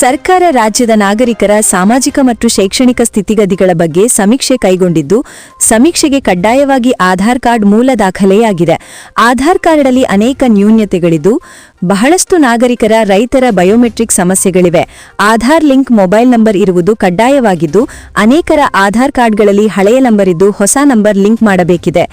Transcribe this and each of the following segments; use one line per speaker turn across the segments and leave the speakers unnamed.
ಸರ್ಕಾರ ರಾಜ್ಯದ ನಾಗರಿಕರ ಸಾಮಾಜಿಕ ಮತ್ತು ಶೈಕ್ಷಣಿಕ ಸ್ಥಿತಿಗತಿಗಳ ಬಗ್ಗೆ ಸಮೀಕ್ಷೆ ಕೈಗೊಂಡಿದ್ದು, ಸಮೀಕ್ಷೆಗೆ ಕಡ್ಡಾಯವಾಗಿ ಆಧಾರ್ ಕಾರ್ಡ್ ಮೂಲ ದಾಖಲೆಯಾಗಿದೆ. ಆಧಾರ್ ಕಾರ್ಡ್ನಲ್ಲಿ ಅನೇಕ ನ್ಯೂನತೆಗಳಿದ್ದು, ಬಹಳಷ್ಟು ನಾಗರಿಕರ ರೈತರ ಬಯೋಮೆಟ್ರಿಕ್ ಸಮಸ್ಯೆಗಳಿವೆ. ಆಧಾರ್ ಲಿಂಕ್ ಮೊಬೈಲ್ ನಂಬರ್ ಇರುವುದು ಕಡ್ಡಾಯವಾಗಿದ್ದು, ಅನೇಕರ ಆಧಾರ್ ಕಾರ್ಡ್ಗಳಲ್ಲಿ ಹಳೆಯ ನಂಬರ್ ಇದ್ದು ಹೊಸ ನಂಬರ್ ಲಿಂಕ್ ಮಾಡಬೇಕಿದೆ.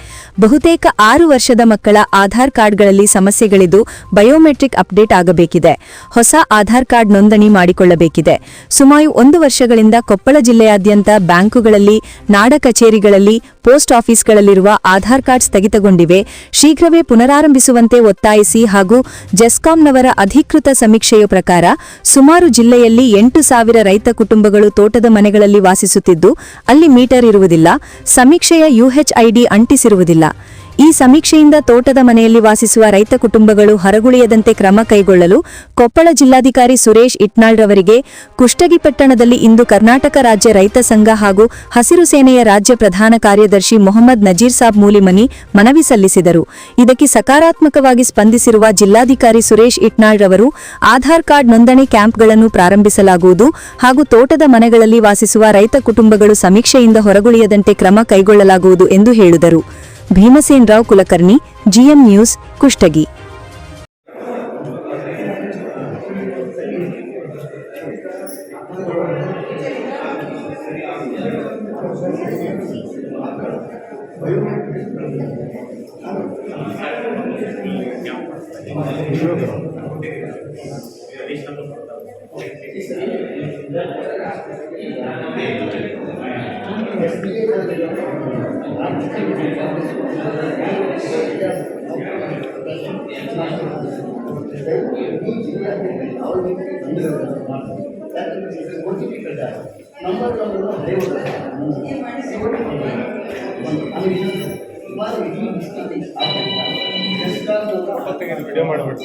ಬಹುತೇಕ 6 ವರ್ಷದ ಮಕ್ಕಳ ಆಧಾರ್ ಕಾರ್ಡ್ಗಳಲ್ಲಿ ಸಮಸ್ಯೆಗಳಿದ್ದು ಬಯೋಮೆಟ್ರಿಕ್ ಅಪ್ಡೇಟ್ ಆಗಬೇಕಿದೆ. ಹೊಸ ಆಧಾರ್ ಕಾರ್ಡ್ ನೋಂದಣಿ ಮಾಡಿಕೊಳ್ಳಬೇಕಿದೆ. ಸುಮಾರು 1 ವರ್ಷಗಳಿಂದ ಕೊಪ್ಪಳ ಜಿಲ್ಲೆಯಾದ್ಯಂತ ಬ್ಯಾಂಕುಗಳಲ್ಲಿ, ನಾಡ ಕಚೇರಿಗಳಲ್ಲಿ, ಪೋಸ್ಟ್ ಆಫೀಸ್ಗಳಲ್ಲಿರುವ ಆಧಾರ್ ಕಾರ್ಡ್ ಸ್ಥಗಿತಗೊಂಡಿವೆ. ಶೀಘ್ರವೇ ಪುನರಾರಂಭಿಸುವಂತೆ ಒತ್ತಾಯಿಸಿ ಹಾಗೂ ಜೆಸ್ಕಾಂನವರ ಅಧಿಕೃತ ಸಮೀಕ್ಷೆಯ ಪ್ರಕಾರ ಸುಮಾರು ಜಿಲ್ಲೆಯಲ್ಲಿ 8,000 ರೈತ ಕುಟುಂಬಗಳು ತೋಟದ ಮನೆಗಳಲ್ಲಿ ವಾಸಿಸುತ್ತಿದ್ದು, ಅಲ್ಲಿ ಮೀಟರ್ ಇರುವುದಿಲ್ಲ, ಸಮೀಕ್ಷೆಯ ಯುಎಚ್ಐಡಿ ಅಂಟಿಸಿರುವುದಿಲ್ಲ. ಈ ಸಮೀಕ್ಷೆಯಿಂದ ತೋಟದ ಮನೆಯಲ್ಲಿ ವಾಸಿಸುವ ರೈತ ಕುಟುಂಬಗಳು ಹೊರಗುಳಿಯದಂತೆ ಕ್ರಮ ಕೈಗೊಳ್ಳಲು ಕೊಪ್ಪಳ ಜಿಲ್ಲಾಧಿಕಾರಿ ಸುರೇಶ್ ಇಟ್ನಾಳ್ರವರಿಗೆ ಕುಷ್ಟಗಿ ಪಟ್ಟಣದಲ್ಲಿ ಇಂದು ಕರ್ನಾಟಕ ರಾಜ್ಯ ರೈತ ಸಂಘ ಹಾಗೂ ಹಸಿರು ಸೇನೆಯ ರಾಜ್ಯ ಪ್ರಧಾನ ಕಾರ್ಯದರ್ಶಿ ಮೊಹಮ್ಮದ್ ನಜೀರ್ ಸಾಬ್ ಮೂಲಿಮನಿ ಮನವಿ ಸಲ್ಲಿಸಿದರು. ಇದಕ್ಕೆ ಸಕಾರಾತ್ಮಕವಾಗಿ ಸ್ಪಂದಿಸಿರುವ ಜಿಲ್ಲಾಧಿಕಾರಿ ಸುರೇಶ್ ಇಟ್ನಾಳ್ರವರು ಆಧಾರ್ ಕಾರ್ಡ್ ನೋಂದಣಿ ಕ್ಯಾಂಪ್ಗಳನ್ನು ಪ್ರಾರಂಭಿಸಲಾಗುವುದು ಹಾಗೂ ತೋಟದ ಮನೆಗಳಲ್ಲಿ ವಾಸಿಸುವ ರೈತ ಕುಟುಂಬಗಳು ಸಮೀಕ್ಷೆಯಿಂದ ಹೊರಗುಳಿಯದಂತೆ ಕ್ರಮ ಕೈಗೊಳ್ಳಲಾಗುವುದು ಎಂದು ಹೇಳಿದರು. Bhimsenrao Kulkarni, GM news, Kushtagi.
Video ಮಾಡಬೇಡಿ.